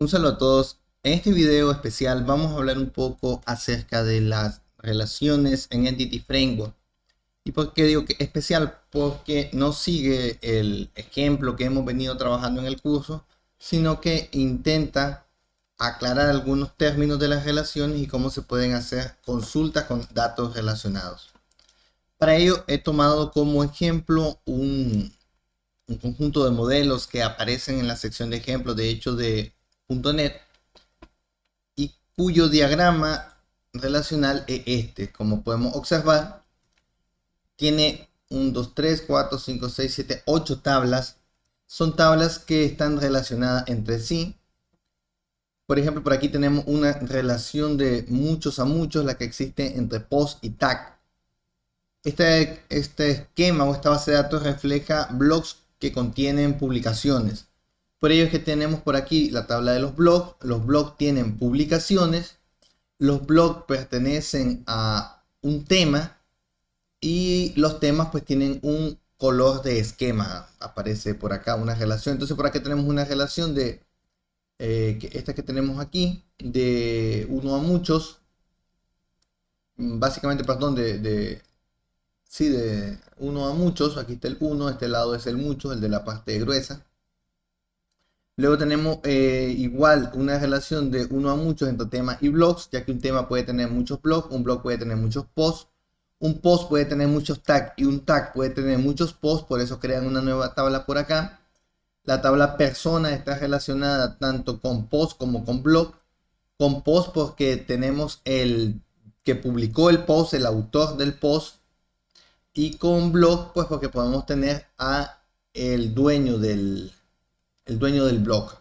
Un saludo a todos. En este video especial vamos a hablar un poco acerca de las relaciones en Entity Framework. ¿Y por qué digo que especial? Porque no sigue el ejemplo que hemos venido trabajando en el curso, sino que intenta aclarar algunos términos de las relaciones y cómo se pueden hacer consultas con datos relacionados. Para ello he tomado como ejemplo un conjunto de modelos que aparecen en la sección de ejemplos de hecho de .NET y cuyo diagrama relacional es este. Como podemos observar, tiene 1, 2, 3, 4, 5, 6, 7, 8 tablas. Son tablas que están relacionadas entre sí. Por ejemplo, por aquí tenemos una relación de muchos a muchos, la que existe entre post y tag. Este esquema o esta base de datos refleja blogs que contienen publicaciones. Por ello es que tenemos por aquí la tabla de los blogs. Los blogs tienen publicaciones. Los blogs pertenecen a un tema y los temas pues tienen un color de esquema. Aparece por acá una relación. Entonces por aquí tenemos una relación de esta que tenemos aquí de uno a muchos. Básicamente, perdón, sí, de uno a muchos. Aquí está el uno, este lado es el muchos, el de la parte gruesa. Luego tenemos igual una relación de uno a muchos entre temas y blogs, ya que un tema puede tener muchos blogs, un blog puede tener muchos posts, un post puede tener muchos tags y un tag puede tener muchos posts, por eso crean una nueva tabla por acá. La tabla persona está relacionada tanto con post como con blog. Con post porque tenemos el que publicó el post, el autor del post, y con blog pues porque podemos tener a el dueño del blog.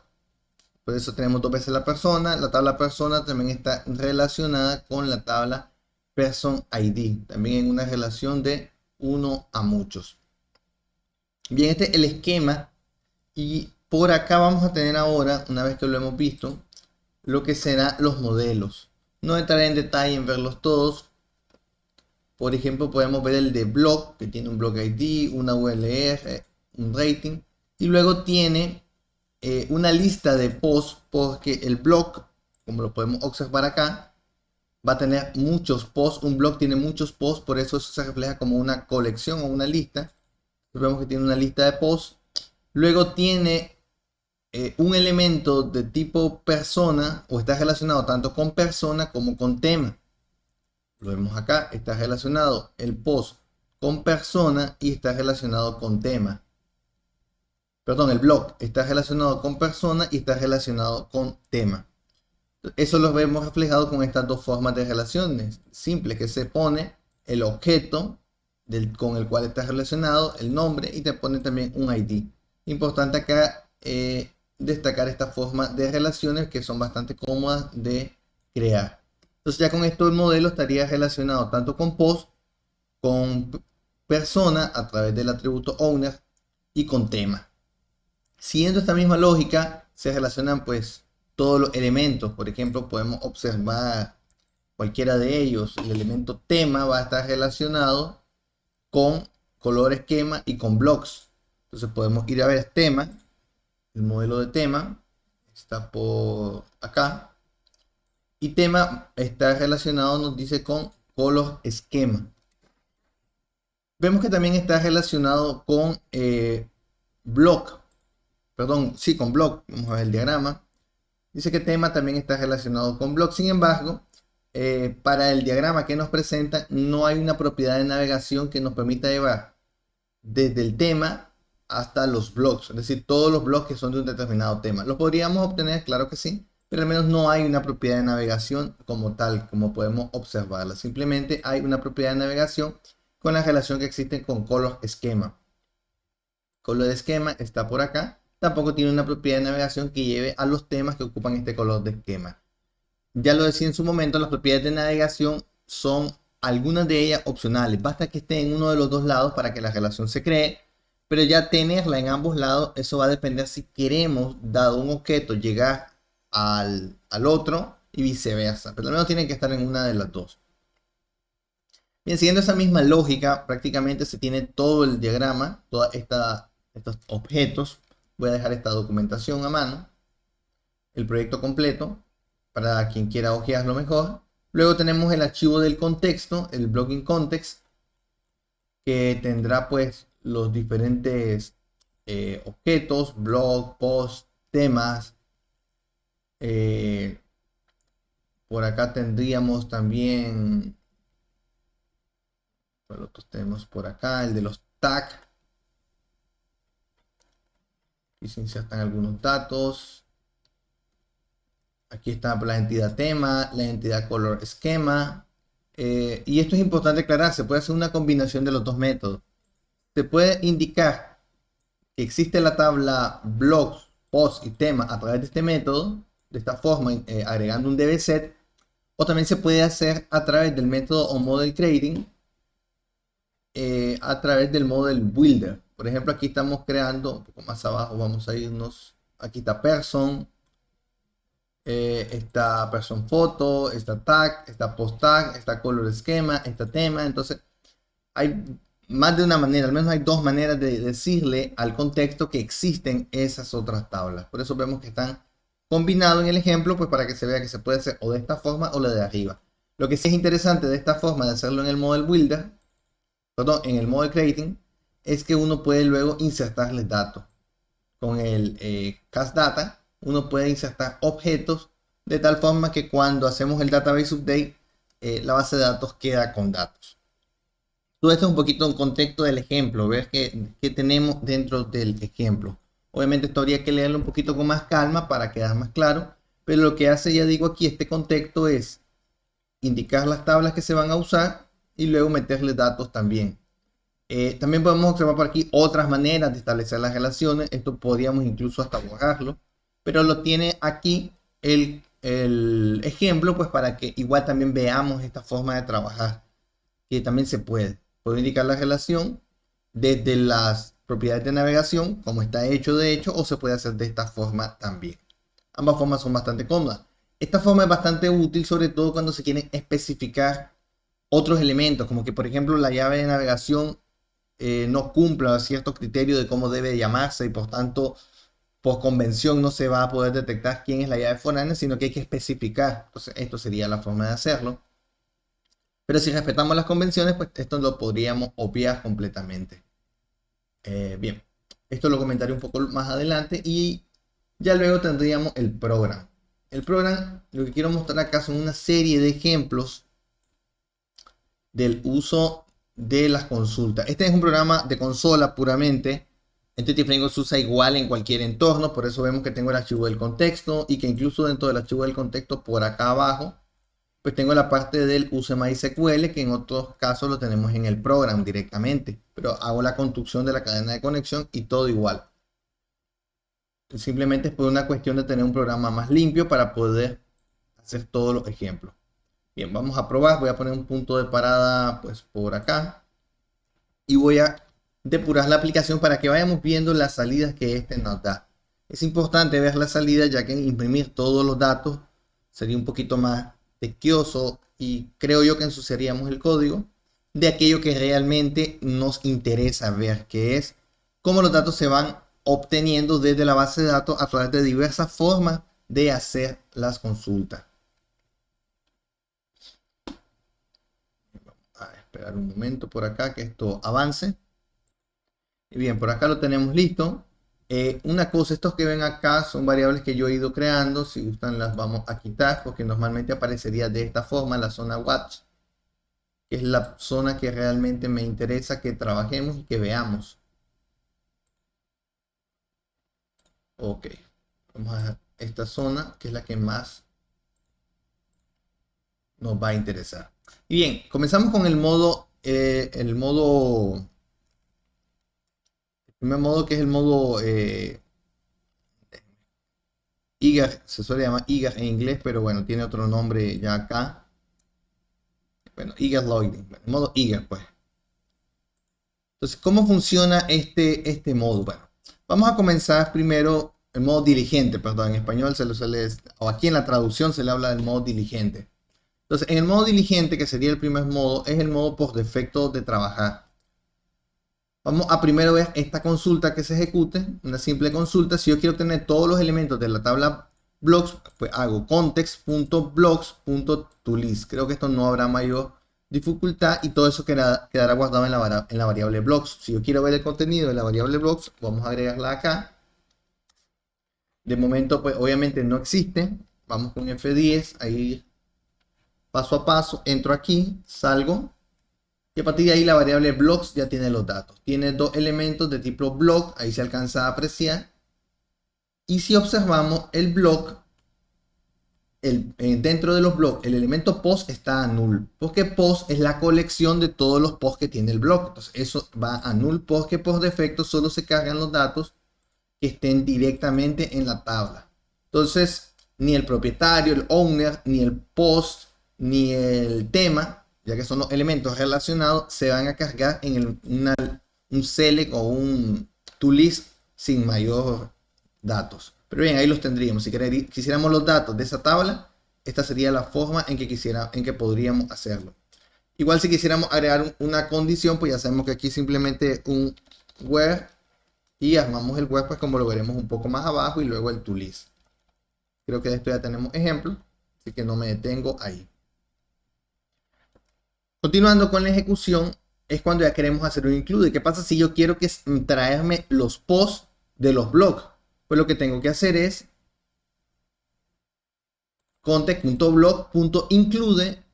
Por eso tenemos dos veces la persona. La tabla persona también está relacionada con la tabla person ID, también en una relación de uno a muchos. Bien, este es el esquema y por acá vamos a tener ahora, una vez que lo hemos visto, lo que serán los modelos. No entraré en detalle en verlos todos. Por ejemplo, podemos ver el de blog, que tiene un blog ID, una URL, un rating, y luego tiene una lista de posts, porque el blog, como lo podemos observar acá, va a tener muchos posts. Un blog tiene muchos posts, por eso se refleja como una colección o una lista. Vemos que tiene una lista de posts. Luego tiene un elemento de tipo persona, o está relacionado tanto con persona como con tema. Lo vemos acá, está relacionado el post con persona y está relacionado con tema. Perdón, el blog está relacionado con persona y está relacionado con tema. Eso lo vemos reflejado con estas dos formas de relaciones simples, que se pone el objeto con el cual está relacionado, el nombre, y te pone también un ID. Importante acá destacar esta forma de relaciones que son bastante cómodas de crear. Entonces ya con esto el modelo estaría relacionado tanto con post, con persona a través del atributo owner y con tema. Siguiendo esta misma lógica, se relacionan pues todos los elementos. Por ejemplo, podemos observar cualquiera de ellos. El elemento tema va a estar relacionado con color esquema y con blocks. Entonces podemos ir a ver tema. El modelo de tema está por acá. Y tema está relacionado, nos dice, con color esquema. Vemos que también está relacionado con block. Perdón, sí, con block. Vamos a ver el diagrama. Dice que tema también está relacionado con block. Sin embargo, para el diagrama que nos presenta, no hay una propiedad de navegación que nos permita llevar desde el tema hasta los blocks. Es decir, todos los blocks que son de un determinado tema. ¿Los podríamos obtener? Claro que sí. Pero al menos no hay una propiedad de navegación como tal, como podemos observarla. Simplemente hay una propiedad de navegación con la relación que existe con color esquema. Color esquema está por acá. Tampoco tiene una propiedad de navegación que lleve a los temas que ocupan este color de esquema. Ya lo decía en su momento, las propiedades de navegación son algunas de ellas opcionales. Basta que esté en uno de los dos lados para que la relación se cree. Pero ya tenerla en ambos lados, eso va a depender si queremos, dado un objeto, llegar al otro y viceversa. Pero al menos tienen que estar en una de las dos. Bien, siguiendo esa misma lógica, prácticamente se tiene todo el diagrama, todos estos objetos. Voy a dejar esta documentación a mano. el proyecto completo para quien quiera hojearlo mejor. Luego tenemos el archivo del contexto, el blogging context, que tendrá pues los diferentes objetos, blog, post, temas. Por acá tendríamos también, otros tenemos por acá, el de los tags. Y se insertan algunos datos. Aquí está la entidad tema, la entidad color esquema. Y esto es importante aclarar, se puede hacer una combinación de los dos métodos. Se puede indicar que existe la tabla blogs, posts y temas a través de este método, de esta forma, agregando un dbset, o también se puede hacer a través del método o model creating, a través del model builder. Por ejemplo, aquí estamos creando, un poco más abajo vamos a irnos, aquí está person, está person photo, está tag, está post tag, está color esquema, está tema. Entonces hay más de una manera, al menos hay dos maneras de decirle al contexto que existen esas otras tablas. Por eso vemos que están combinados en el ejemplo, pues para que se vea que se puede hacer o de esta forma o la de arriba. Lo que sí es interesante de esta forma de hacerlo en el model builder, perdón, en el model creating, es que uno puede luego insertarle datos. Con el cast data, uno puede insertar objetos de tal forma que cuando hacemos el database update, la base de datos queda con datos. Todo esto es un poquito en contexto del ejemplo, ver qué tenemos dentro del ejemplo. Obviamente esto habría que leerlo un poquito con más calma para quedar más claro, pero lo que hace, ya digo aquí, este contexto es indicar las tablas que se van a usar y luego meterle datos también. También podemos observar por aquí otras maneras de establecer las relaciones. Esto podríamos incluso hasta borrarlo, pero lo tiene aquí el ejemplo, pues para que igual también veamos esta forma de trabajar, que también se puede. Puedo indicar la relación desde las propiedades de navegación, como está hecho de hecho, o se puede hacer de esta forma también. Ambas formas son bastante cómodas. Esta forma es bastante útil, sobre todo cuando se quieren especificar otros elementos, como que por ejemplo la llave de navegación no cumpla ciertos criterios de cómo debe llamarse y por tanto por convención no se va a poder detectar quién es la llave foránea, sino que hay que especificar. Entonces esto sería la forma de hacerlo. Pero si respetamos las convenciones, pues esto lo podríamos obviar completamente. Bien, esto lo comentaré un poco más adelante y ya luego tendríamos el programa. El programa, lo que quiero mostrar acá son una serie de ejemplos del uso de las consultas. Este es un programa de consola puramente. Entity Framework se usa igual en cualquier entorno, por eso vemos que tengo el archivo del contexto y que incluso dentro del archivo del contexto por acá abajo pues tengo la parte del uso de MySQL, que en otros casos lo tenemos en el program directamente, pero hago la construcción de la cadena de conexión y todo igual. Simplemente es por una cuestión de tener un programa más limpio para poder hacer todos los ejemplos. Bien, vamos a probar. Voy a poner un punto de parada pues por acá y voy a depurar la aplicación para que vayamos viendo las salidas que este nos da. Es importante ver la salida, ya que imprimir todos los datos sería un poquito más tequioso y creo yo que ensuciaríamos el código de aquello que realmente nos interesa ver, que es cómo los datos se van obteniendo desde la base de datos a través de diversas formas de hacer las consultas. Vamos a esperar un momento por acá que esto avance. Y bien, por acá lo tenemos listo. Una cosa, estos que ven acá son variables que yo he ido creando. Si gustan las vamos a quitar porque normalmente aparecería de esta forma la zona watch, que es la zona que realmente me interesa que trabajemos y que veamos. Ok, vamos a dejar esta zona que es la que más nos va a interesar. Y bien, comenzamos con el primer modo, que es el modo eager, se suele llamar eager en inglés, pero bueno, tiene otro nombre ya acá. Bueno, eager loading, el modo eager, pues. Entonces, ¿cómo funciona este modo? Bueno, vamos a comenzar primero el modo diligente, perdón, en español se lo suele, o aquí en la traducción se le habla del modo diligente. Entonces, en el modo diligente, que sería el primer modo, es el modo por defecto de trabajar. Vamos a primero ver esta consulta que se ejecute, una simple consulta. Si yo quiero tener todos los elementos de la tabla blocks, pues hago context.blocks.toList. Creo que esto no habrá mayor dificultad y todo eso quedará guardado en la variable blocks. Si yo quiero ver el contenido de la variable blocks, vamos a agregarla acá. De momento, pues obviamente no existe. Vamos con F10, ahí paso a paso, entro aquí, salgo. Y a partir de ahí la variable blocks ya tiene los datos. Tiene dos elementos de tipo block, ahí se alcanza a apreciar. Y si observamos el block, dentro de los blocks, el elemento post está a null. Porque post es la colección de todos los posts que tiene el block. Entonces eso va a null porque por defecto solo se cargan los datos que estén directamente en la tabla. Entonces ni el propietario, el owner, ni el post, ni el tema, ya que son los elementos relacionados, se van a cargar en un select o un toList sin mayor datos. Pero bien, ahí los tendríamos. Si quisiéramos los datos de esa tabla, esta sería la forma en que podríamos hacerlo. Igual si quisiéramos agregar una condición, pues ya sabemos que aquí simplemente un where y armamos el where, pues como lo veremos un poco más abajo, y luego el toList. Creo que de esto ya tenemos ejemplo, así que no me detengo ahí. Continuando con la ejecución, es cuando ya queremos hacer un include. ¿Qué pasa si yo quiero traerme los posts de los blogs? Pues lo que tengo que hacer es context.blog.include,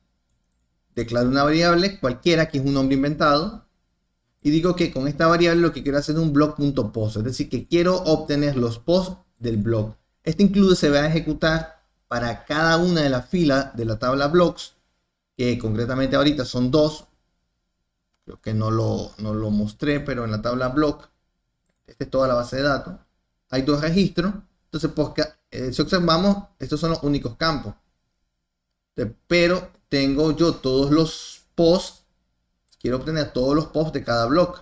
declaro una variable cualquiera que es un nombre inventado y digo que con esta variable lo que quiero hacer es un blog.post, es decir, que quiero obtener los posts del blog. Este include se va a ejecutar para cada una de las filas de la tabla blocks, que concretamente ahorita son dos. Creo que no lo mostré, pero en la tabla block, esta es toda la base de datos, hay dos registros. Entonces, pues, si observamos, estos son los únicos campos. Pero tengo yo todos los posts, quiero obtener todos los posts de cada bloque.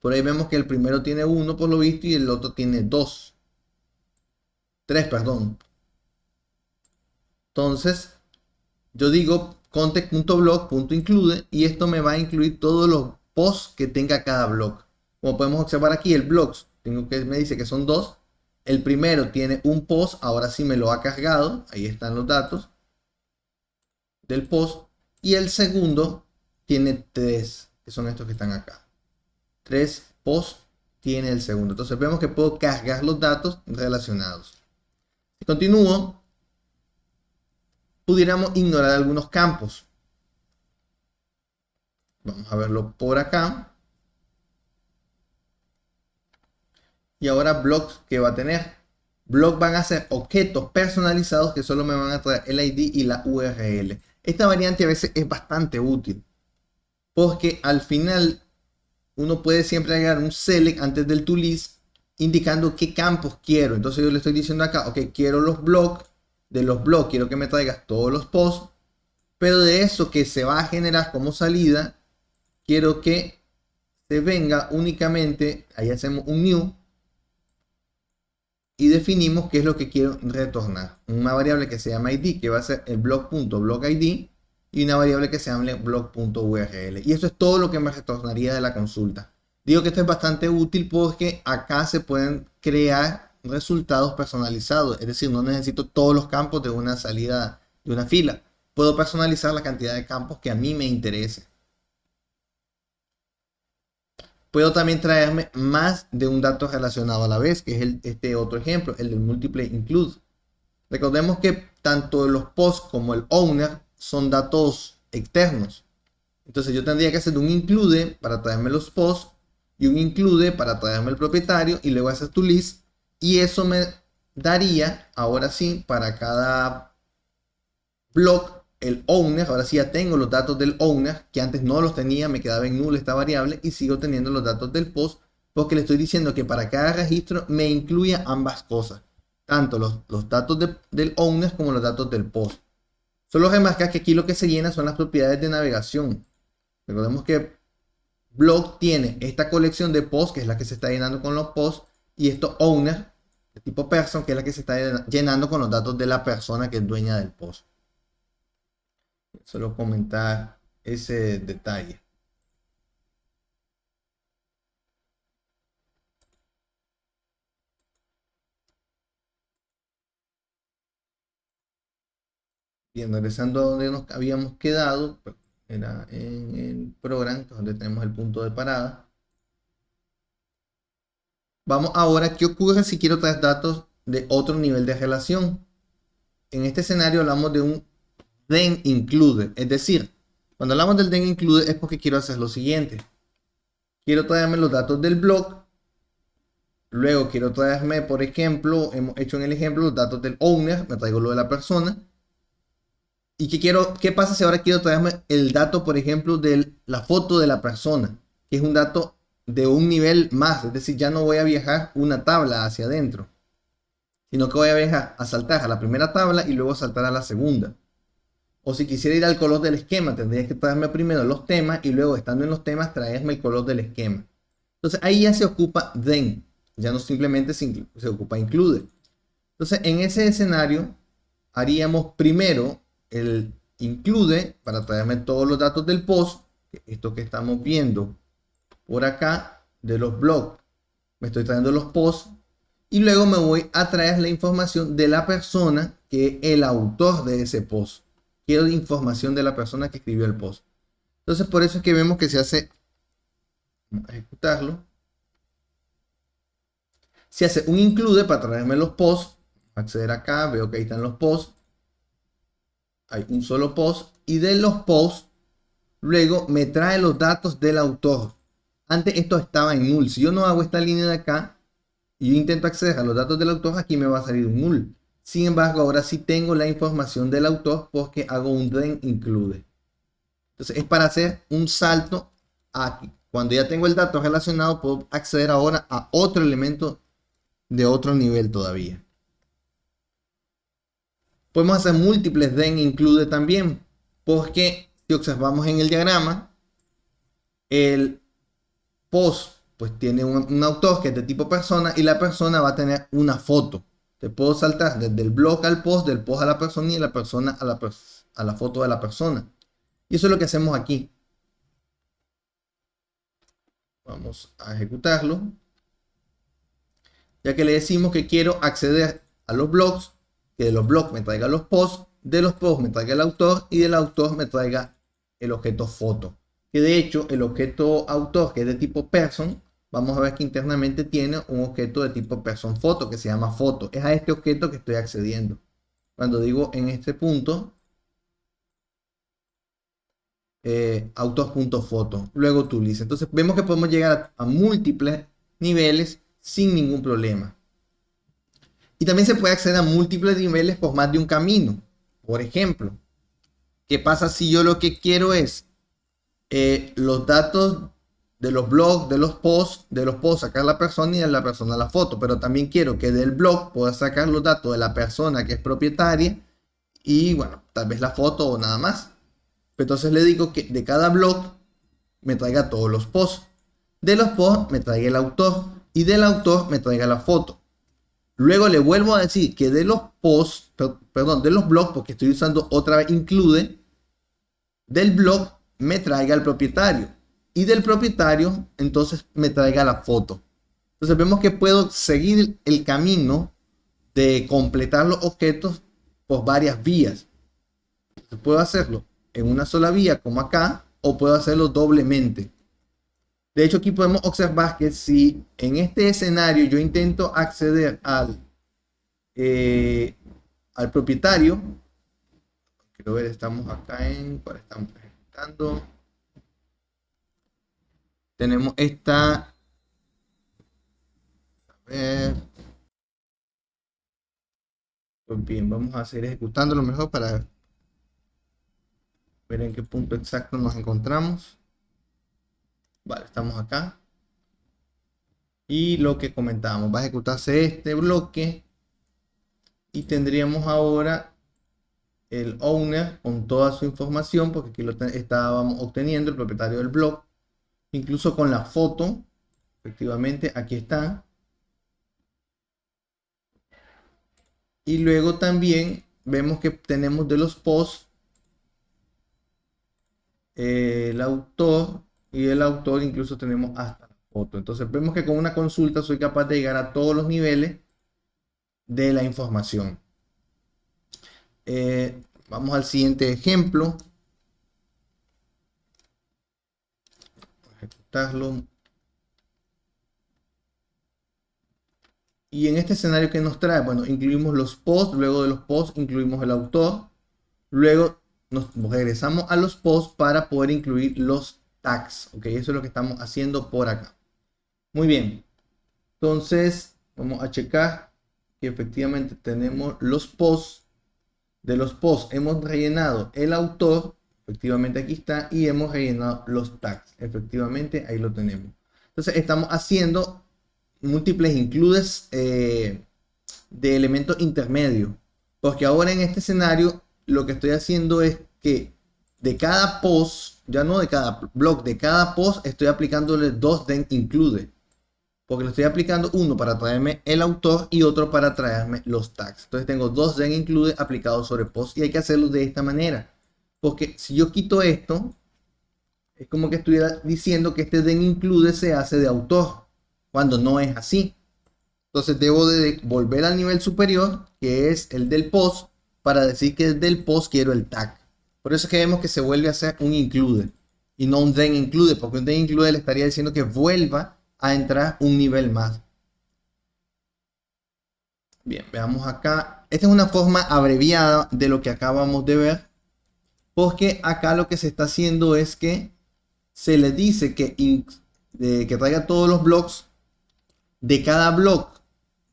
Por ahí vemos que el primero tiene 1 por lo visto y el otro tiene 2. 3, perdón. Entonces, yo digo context.blog.include y esto me va a incluir todos los posts que tenga cada blog. Como podemos observar aquí, el blocks, me dice que son 2. El primero tiene un post, ahora sí me lo ha cargado. Ahí están los datos del post. Y el segundo tiene 3, que son estos que están acá. 3 posts tiene el segundo. Entonces vemos que puedo cargar los datos relacionados. Si continúo, pudiéramos ignorar algunos campos. Vamos a verlo por acá. Y ahora blocks que va a tener. Blocks van a ser objetos personalizados que solo me van a traer el ID y la URL. Esta variante a veces es bastante útil, porque al final uno puede siempre agregar un select antes del toList indicando qué campos quiero. Entonces yo le estoy diciendo acá, ok, quiero los blogs, de los blogs quiero que me traigas todos los posts, pero de eso que se va a generar como salida, quiero que se venga únicamente, ahí hacemos un new y definimos qué es lo que quiero retornar. Una variable que se llama id, que va a ser el blog.blogID, y una variable que se llame blog.url. Y eso es todo lo que me retornaría de la consulta. Digo que esto es bastante útil porque acá se pueden crear resultados personalizados. Es decir, no necesito todos los campos de una salida de una fila. Puedo personalizar la cantidad de campos que a mí me interese. Puedo también traerme más de un dato relacionado a la vez, que es este otro ejemplo, el del multiple include. Recordemos que tanto los posts como el owner son datos externos. Entonces yo tendría que hacer un include para traerme los posts y un include para traerme el propietario y luego hacer toList. Y eso me daría, ahora sí, para cada blog, el owner. Ahora sí ya tengo los datos del owner, que antes no los tenía, me quedaba en null esta variable, y sigo teniendo los datos del post, porque le estoy diciendo que para cada registro me incluya ambas cosas, tanto los datos del owner como los datos del post. Solo remarcar que aquí lo que se llena son las propiedades de navegación. Recordemos que blog tiene esta colección de posts, que es la que se está llenando con los posts, y esto owner, de tipo person, que es la que se está llenando con los datos de la persona que es dueña del post. Solo comentar ese detalle. Bien, regresando a donde nos habíamos quedado, pues, era en el programa, donde tenemos el punto de parada. Vamos ahora, ¿qué ocurre si quiero traer datos de otro nivel de relación? En este escenario hablamos de un then include, es decir, cuando hablamos del then include es porque quiero hacer lo siguiente. Quiero traerme los datos del blog, luego quiero traerme, por ejemplo, hemos hecho en el ejemplo los datos del owner, me traigo lo de la persona. ¿Y qué pasa si ahora quiero traerme el dato, por ejemplo, de la foto de la persona? Que es un dato de un nivel más, es decir, ya no voy a viajar una tabla hacia adentro, sino que voy a viajar a saltar a la primera tabla y luego saltar a la segunda. O si quisiera ir al color del esquema, tendría que traerme primero los temas y luego, estando en los temas, traerme el color del esquema. Entonces ahí ya se ocupa then, ya no simplemente se ocupa include. Entonces en ese escenario haríamos primero el include para traerme todos los datos del post, esto que estamos viendo por acá de los blogs, me estoy trayendo los posts y luego me voy a traer la información de la persona que es el autor de ese post. Quiero información de la persona que escribió el post. Entonces por eso es que vemos que se hace, vamos a ejecutarlo, se hace un include para traerme los posts, acceder acá, veo que ahí están los posts, hay un solo post y de los posts luego me trae los datos del autor. Antes esto estaba en null. Si yo no hago esta línea de acá y yo intento acceder a los datos del autor, aquí me va a salir un null. Sin embargo, ahora sí tengo la información del autor porque hago un then include. Entonces es para hacer un salto aquí. Cuando ya tengo el dato relacionado, puedo acceder ahora a otro elemento de otro nivel todavía. Podemos hacer múltiples then include también, porque si observamos en el diagrama, el post pues tiene un autor que es de tipo persona y la persona va a tener una foto. Te puedo saltar desde el blog al post, del post a la persona y de la persona a la foto de la persona. Y eso es lo que hacemos aquí. Vamos a ejecutarlo. Ya que le decimos que quiero acceder a los blogs, que de los blogs me traiga los posts, de los posts me traiga el autor y del autor me traiga el objeto foto. Que de hecho el objeto autor, que es de tipo person, vamos a ver que internamente tiene un objeto de tipo person foto que se llama foto. Es a este objeto que estoy accediendo. Cuando digo en este punto, autos.foto, luego tools. Entonces vemos que podemos llegar a múltiples niveles sin ningún problema. Y también se puede acceder a múltiples niveles por más de un camino. Por ejemplo, ¿qué pasa si yo lo que quiero es los datos de los blogs, de los posts sacar la persona y de la persona la foto? Pero también quiero que del blog pueda sacar los datos de la persona que es propietaria y bueno, tal vez la foto o nada más. Entonces le digo que de cada blog me traiga todos los posts. De los posts me traiga el autor y del autor me traiga la foto. Luego le vuelvo a decir que de los posts, perdón, de los blogs, porque estoy usando otra vez include, del blog me traiga el propietario. Y del propietario, entonces me traiga la foto. Entonces vemos que puedo seguir el camino de completar los objetos por varias vías. Entonces puedo hacerlo en una sola vía, como acá, o puedo hacerlo doblemente. De hecho, aquí podemos observar que si en este escenario yo intento acceder al propietario, quiero ver, estamos acá en cuál estamos ejecutando. Tenemos esta, a ver, pues bien, vamos a seguir ejecutando lo mejor para ver en qué punto exacto nos encontramos. Vale, estamos acá. Y lo que comentábamos, va a ejecutarse este bloque y tendríamos ahora el owner con toda su información, porque aquí lo estábamos obteniendo, el propietario del blog, incluso con la foto. Efectivamente, aquí está. Y luego también vemos que tenemos de los posts el autor, y el autor incluso tenemos hasta la foto. Entonces vemos que con una consulta soy capaz de llegar a todos los niveles de la información. Vamos al siguiente ejemplo. Ejecutarlo. Y en este escenario que nos trae, bueno, incluimos los posts, luego de los posts incluimos el autor, luego nos regresamos a los posts para poder incluir los tags, ok, eso es lo que estamos haciendo por acá. Muy bien, entonces vamos a checar que efectivamente tenemos los posts. De los posts hemos rellenado el autor, efectivamente aquí está, y hemos rellenado los tags, efectivamente ahí lo tenemos. Entonces estamos haciendo múltiples includes de elementos intermedios, porque ahora en este escenario lo que estoy haciendo es que de cada post, ya no de cada blog, de cada post estoy aplicándole dos then include, porque lo estoy aplicando uno para traerme el autor y otro para traerme los tags. Entonces tengo dos then include aplicados sobre post y hay que hacerlo de esta manera, porque si yo quito esto es como que estuviera diciendo que este then include se hace de autor, cuando no es así. Entonces debo de volver al nivel superior, que es el del post, para decir que del post quiero el tag. Por eso es que vemos que se vuelve a hacer un include y no un then include, porque un then include le estaría diciendo que vuelva a entrar un nivel más. Bien, veamos acá. Esta es una forma abreviada de lo que acabamos de ver, porque acá lo que se está haciendo es que se le dice que traiga todos los blogs. De cada blog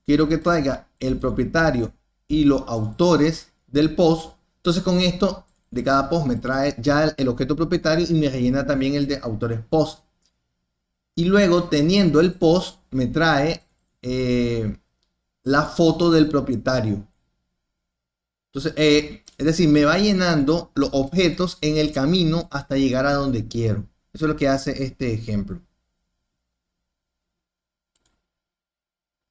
quiero que traiga el propietario y los autores del post. Entonces con esto de cada post me trae ya el objeto propietario y me rellena también el de autores post. Y luego teniendo el post me trae la foto del propietario. Entonces, es decir, me va llenando los objetos en el camino hasta llegar a donde quiero. Eso es lo que hace este ejemplo.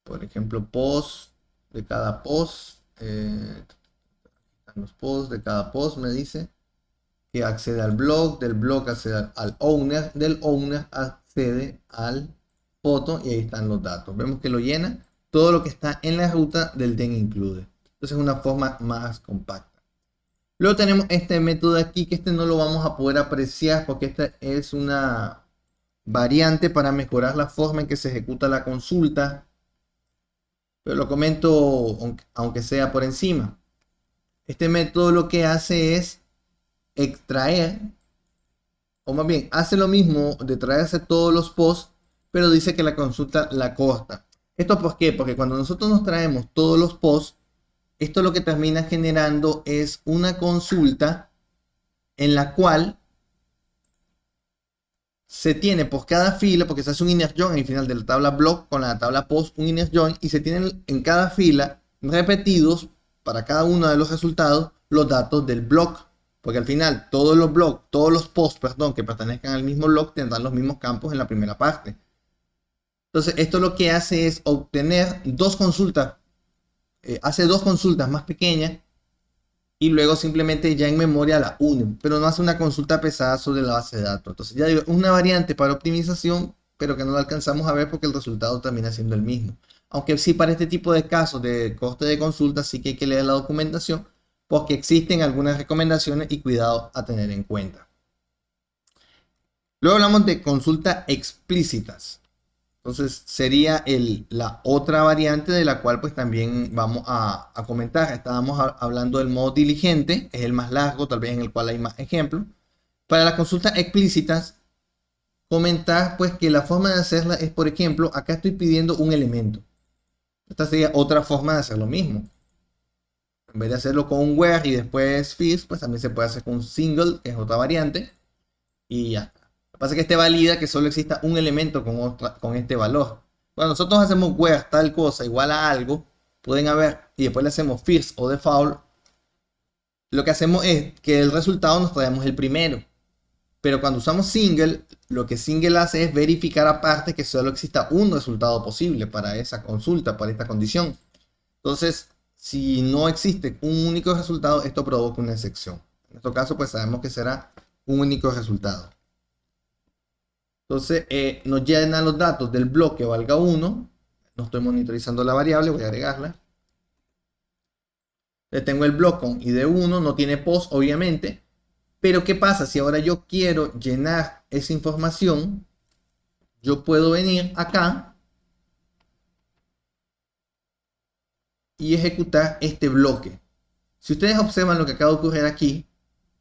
Por ejemplo, post de cada post. Los posts de cada post me dice que accede al blog, del blog accede al owner, del owner accede al foto y ahí están los datos. Vemos que lo llena todo lo que está en la ruta del then include. Entonces es una forma más compacta. Luego tenemos este método de aquí, que este no lo vamos a poder apreciar porque esta es una variante para mejorar la forma en que se ejecuta la consulta. Pero lo comento aunque sea por encima. Este método lo que hace es extraer, o más bien hace lo mismo de traerse todos los posts, pero dice que la consulta la corta. ¿Esto por qué? Porque cuando nosotros nos traemos todos los posts, esto lo que termina generando es una consulta en la cual se tiene por cada fila, porque se hace un inner join al final de la tabla blog con la tabla post, un inner join, y se tienen en cada fila repetidos para cada uno de los resultados los datos del blog, porque al final todos los blogs, todos los posts, perdón, que pertenezcan al mismo blog tendrán los mismos campos en la primera parte. Entonces esto lo que hace es obtener dos consultas, hace dos consultas más pequeñas y luego simplemente ya en memoria la une, pero no hace una consulta pesada sobre la base de datos. Entonces ya digo, una variante para optimización, pero que no lo alcanzamos a ver porque el resultado termina siendo el mismo. Aunque sí, para este tipo de casos de coste de consulta sí que hay que leer la documentación porque existen algunas recomendaciones y cuidado a tener en cuenta. Luego hablamos de consultas explícitas. Entonces sería la otra variante de la cual pues también vamos a comentar. Estábamos hablando del modo diligente, es el más largo, tal vez en el cual hay más ejemplos. Para las consultas explícitas, comentar pues que la forma de hacerla es, por ejemplo, acá estoy pidiendo un elemento. Esta sería otra forma de hacer lo mismo. En vez de hacerlo con un where y después fields, pues también se puede hacer con un single, que es otra variante. Y ya está. Lo que pasa es que este valida que solo exista un elemento con este valor. Cuando nosotros hacemos where tal cosa igual a algo, pueden haber, y después le hacemos first o default, lo que hacemos es que el resultado nos traemos el primero. Pero cuando usamos single, lo que single hace es verificar aparte que solo exista un resultado posible para esa consulta, para esta condición. Entonces, si no existe un único resultado, esto provoca una excepción. En este caso, pues sabemos que será un único resultado. Entonces, nos llenan los datos del bloque valga 1. No estoy monitorizando la variable, voy a agregarla. Le tengo el blog con ID1, no tiene post obviamente. Pero ¿qué pasa? Si ahora yo quiero llenar esa información, yo puedo venir acá y ejecutar este bloque. Si ustedes observan lo que acaba de ocurrir aquí,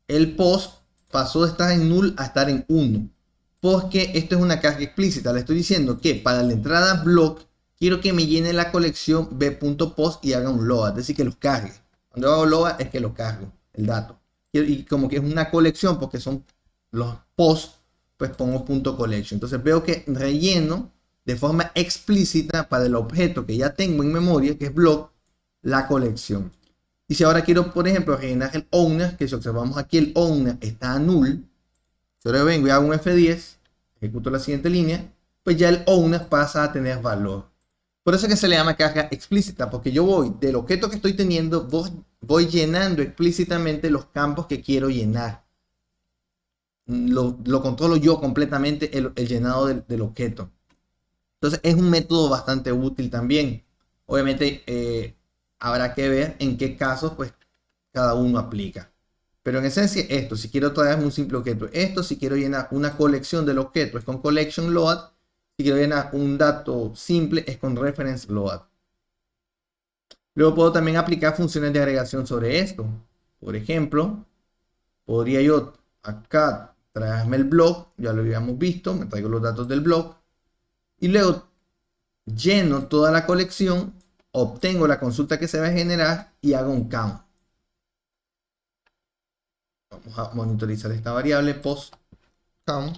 el post pasó de estar en null a estar en 1. Porque esto es una carga explícita. Le estoy diciendo que para la entrada block quiero que me llene la colección b.post y haga un load. Es decir, que los cargue. Cuando hago load es que lo cargo, el dato. Y como que es una colección porque son los posts, pues pongo .collection. Entonces veo que relleno de forma explícita para el objeto que ya tengo en memoria, que es block, la colección. Y si ahora quiero, por ejemplo, rellenar el owner, que si observamos aquí el owner está a null, yo ahora vengo y hago un F10, ejecuto la siguiente línea, pues ya el owner pasa a tener valor. Por eso es que se le llama carga explícita, porque yo voy del objeto que estoy teniendo, voy llenando explícitamente los campos que quiero llenar. Lo controlo yo completamente el llenado del objeto. Entonces es un método bastante útil también. Obviamente habrá que ver en qué casos pues cada uno aplica. Pero en esencia esto, si quiero traer un simple objeto, esto si quiero llenar una colección del objeto es con collection load, si quiero llenar un dato simple es con reference load. Luego puedo también aplicar funciones de agregación sobre esto. Por ejemplo, podría yo acá traerme el blog, ya lo habíamos visto, me traigo los datos del blog y luego lleno toda la colección, obtengo la consulta que se va a generar y hago un count. Vamos a monitorizar esta variable post count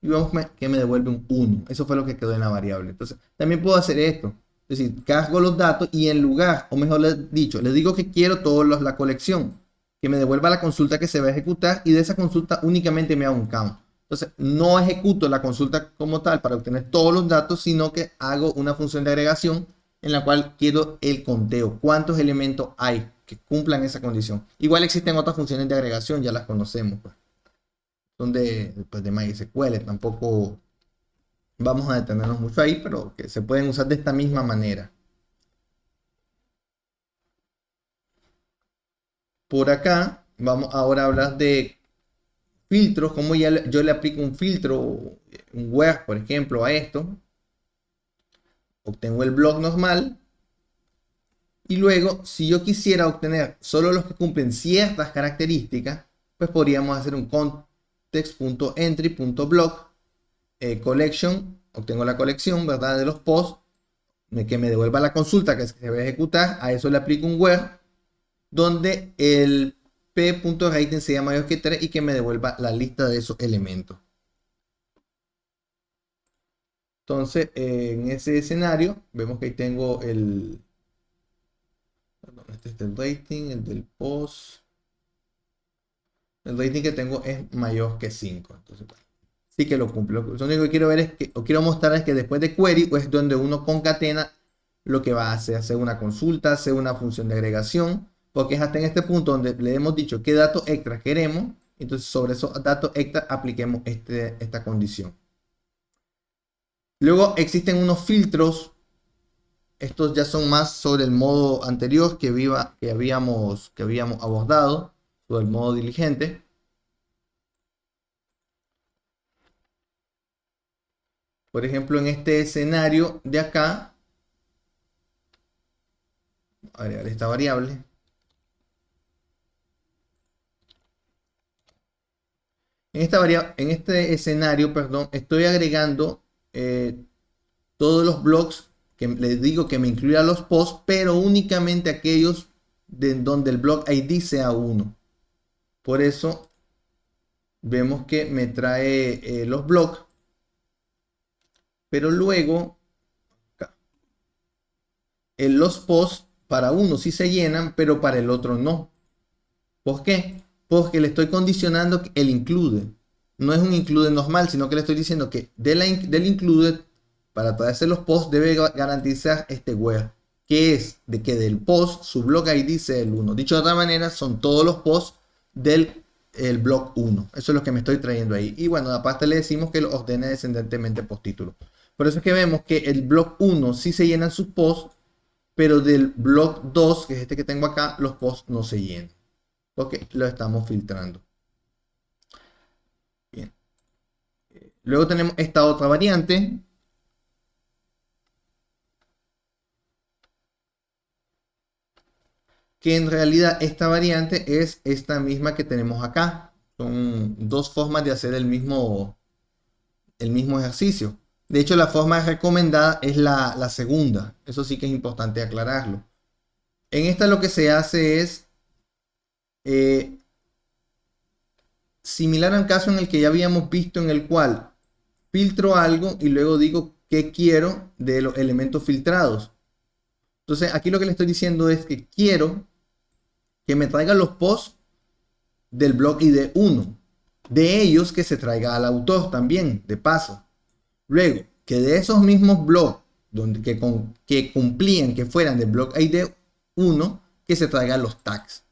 y vemos que me devuelve un 1. Eso fue lo que quedó en la variable. Entonces también puedo hacer esto, es decir, cargo los datos y en lugar, o mejor dicho, le digo que quiero toda la colección, que me devuelva la consulta que se va a ejecutar y de esa consulta únicamente me hago un count. Entonces no ejecuto la consulta como tal para obtener todos los datos, sino que hago una función de agregación en la cual quiero el conteo, cuántos elementos hay que cumplan esa condición. Igual existen otras funciones de agregación, ya las conocemos, pues. Son de MySQL, tampoco vamos a detenernos mucho ahí, pero que se pueden usar de esta misma manera. Por acá vamos ahora a hablar de filtros, como yo le aplico un filtro, un where, por ejemplo, a esto. Obtengo el blog normal. Y luego, si yo quisiera obtener solo los que cumplen ciertas características, pues podríamos hacer un context.entry.block collection. Obtengo la colección, ¿verdad? De los posts, que me devuelva la consulta que se va a ejecutar. A eso le aplico un where, donde el p.rating sea mayor que 3 y que me devuelva la lista de esos elementos. Entonces, en ese escenario, vemos que ahí tengo el... Perdón, este es el rating, el del post. El rating que tengo es mayor que 5. Entonces, bueno, sí que lo cumple. Lo único que quiero ver es que, o quiero mostrar es que después de query, pues es donde uno concatena lo que va a hacer una consulta, hacer una función de agregación, porque es hasta en este punto donde le hemos dicho qué datos extra queremos. Entonces, sobre esos datos extra apliquemos esta condición. Luego existen unos filtros. Estos ya son más sobre el modo anterior que habíamos abordado, sobre el modo diligente. Por ejemplo, en este escenario de acá, agregar esta variable. En este escenario, perdón, estoy agregando todos los blogs que les digo que me incluya los posts, pero únicamente aquellos donde el blog ID sea 1. Por eso vemos que me trae los blogs, pero luego acá, los posts para uno sí se llenan, pero para el otro no. ¿Por qué? Porque le estoy condicionando el include. No es un include normal, sino que le estoy diciendo que del include, para traerse los posts, debe garantizar este where, que es de que del post su blog ID sea el 1. Dicho de otra manera, son todos los posts del blog 1. Eso es lo que me estoy trayendo ahí. Y bueno, aparte le decimos que lo ordene descendentemente por título. Por eso es que vemos que el blog 1 sí se llenan sus posts, pero del block 2, que es este que tengo acá, los posts no se llenan, porque lo estamos filtrando. Bien. Luego tenemos esta otra variante, que en realidad esta variante es esta misma que tenemos acá. Son dos formas de hacer el mismo ejercicio. De hecho, la forma recomendada es la segunda. Eso sí que es importante aclararlo. En esta lo que se hace es similar al caso en el que ya habíamos visto, en el cual filtro algo y luego digo qué quiero de los elementos filtrados. Entonces aquí lo que le estoy diciendo es que quiero que me traiga los posts del blog ID 1. De ellos que se traiga al autor también, de paso. Luego, que de esos mismos blogs que cumplían que fueran del blog ID 1, que se traigan los tags.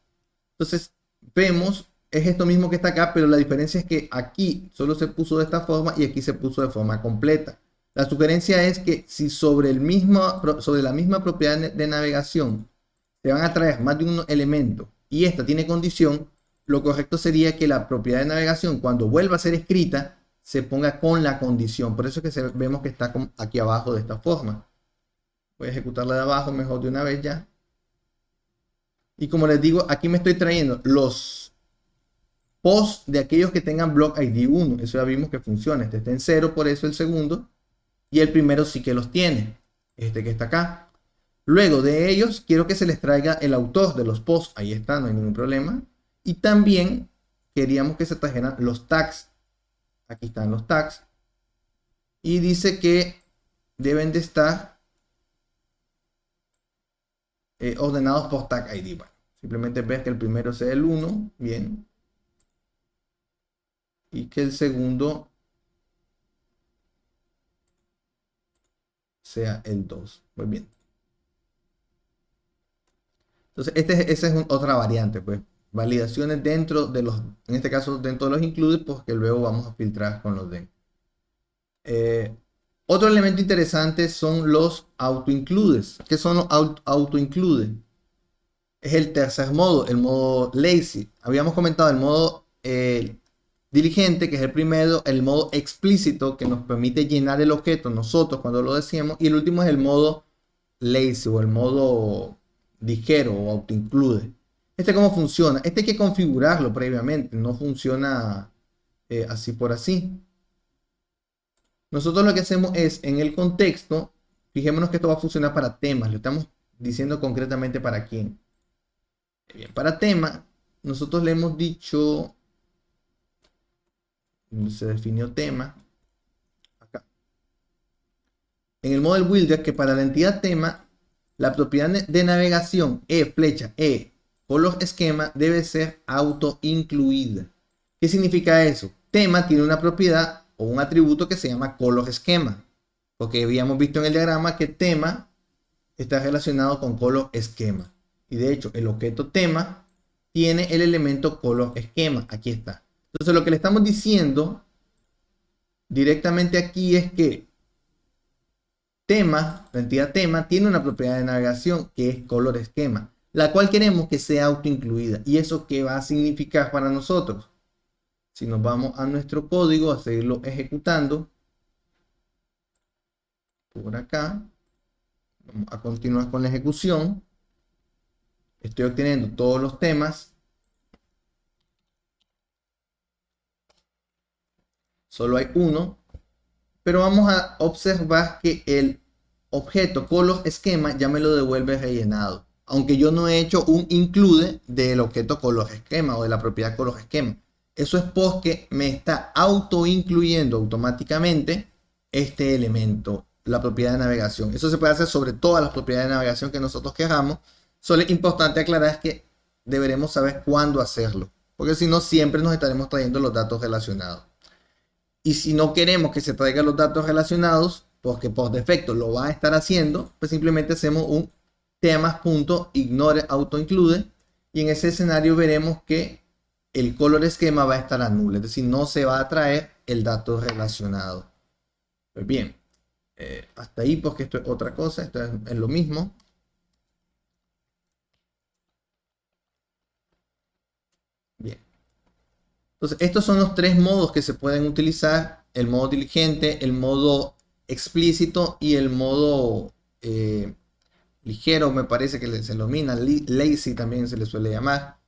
Entonces, vemos, es esto mismo que está acá, pero la diferencia es que aquí solo se puso de esta forma y aquí se puso de forma completa. La sugerencia es que si sobre la misma propiedad de navegación se van a traer más de un elemento y esta tiene condición, lo correcto sería que la propiedad de navegación, cuando vuelva a ser escrita, se ponga con la condición. Por eso es que vemos que está aquí abajo de esta forma. Voy a ejecutarla de abajo mejor de una vez ya. Y como les digo, aquí me estoy trayendo los posts de aquellos que tengan block ID 1. Eso ya vimos que funciona. Este está en 0, por eso el segundo. Y el primero sí que los tiene. Este que está acá. Luego de ellos, quiero que se les traiga el autor de los posts. Ahí está, no hay ningún problema. Y también queríamos que se trajeran los tags. Aquí están los tags. Y dice que deben de estar ordenados por tag ID. Bueno, simplemente ves que el primero sea el 1. Bien. Y que el segundo sea el 2. Muy bien. Entonces, esa es otra variante, pues. Validaciones dentro de los, en este caso dentro de los includes, pues que luego vamos a filtrar con los den. Otro elemento interesante son los auto-includes. ¿Qué son los auto-includes? Es el tercer modo, el modo lazy. Habíamos comentado el modo diligente, que es el primero, el modo explícito, que nos permite llenar el objeto nosotros cuando lo decíamos, y el último es el modo lazy o el modo ligero o auto-include. ¿Cómo funciona? Hay que configurarlo previamente, no funciona así por así. Nosotros lo que hacemos es, en el contexto, fijémonos que esto va a funcionar para temas, lo estamos diciendo concretamente para quién. Bien, para tema, nosotros le hemos dicho, se definió tema, acá. En el model builder, que para la entidad tema, la propiedad de navegación flecha color esquema debe ser auto incluida. ¿Qué significa eso? Tema tiene una propiedad o un atributo que se llama color esquema, porque habíamos visto en el diagrama que tema está relacionado con color esquema, y de hecho el objeto tema tiene el elemento color esquema. Aquí está. Entonces lo que le estamos diciendo directamente aquí es que tema, la entidad tema, tiene una propiedad de navegación que es color esquema, la cual queremos que sea auto incluida. ¿Y eso qué va a significar para nosotros? Si nos vamos a nuestro código a seguirlo ejecutando por acá, vamos a continuar con la ejecución. Estoy obteniendo todos los temas. Solo hay uno, pero vamos a observar que el objeto color esquema ya me lo devuelve rellenado, aunque yo no he hecho un include del objeto color esquema o de la propiedad color esquema. Eso es porque me está auto incluyendo automáticamente este elemento, la propiedad de navegación. Eso se puede hacer sobre todas las propiedades de navegación que nosotros queramos. Solo es importante aclarar es que deberemos saber cuándo hacerlo, porque si no siempre nos estaremos trayendo los datos relacionados. Y si no queremos que se traigan los datos relacionados, porque por defecto lo va a estar haciendo, pues simplemente hacemos un temas.ignore autoinclude, y en ese escenario veremos que el color esquema va a estar a nulo, es decir, no se va a traer el dato relacionado. Pues bien, hasta ahí, porque esto es otra cosa, esto es lo mismo. Entonces, estos son los tres modos que se pueden utilizar: el modo diligente, el modo explícito y el modo ligero, me parece que se denomina, lazy también se le suele llamar.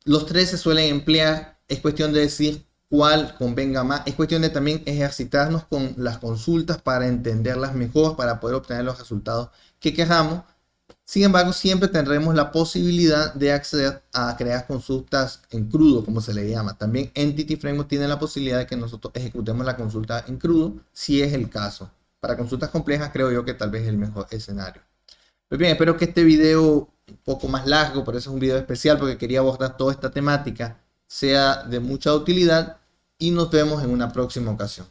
Los tres se suelen emplear, es cuestión de decir cuál convenga más, es cuestión de también ejercitarnos con las consultas para entenderlas mejor, para poder obtener los resultados que queramos. Sin embargo, siempre tendremos la posibilidad de acceder a crear consultas en crudo, como se le llama. También Entity Framework tiene la posibilidad de que nosotros ejecutemos la consulta en crudo, si es el caso. Para consultas complejas creo yo que tal vez es el mejor escenario. Pues bien, espero que este video, un poco más largo, por eso es un video especial, porque quería abordar toda esta temática, sea de mucha utilidad, y nos vemos en una próxima ocasión.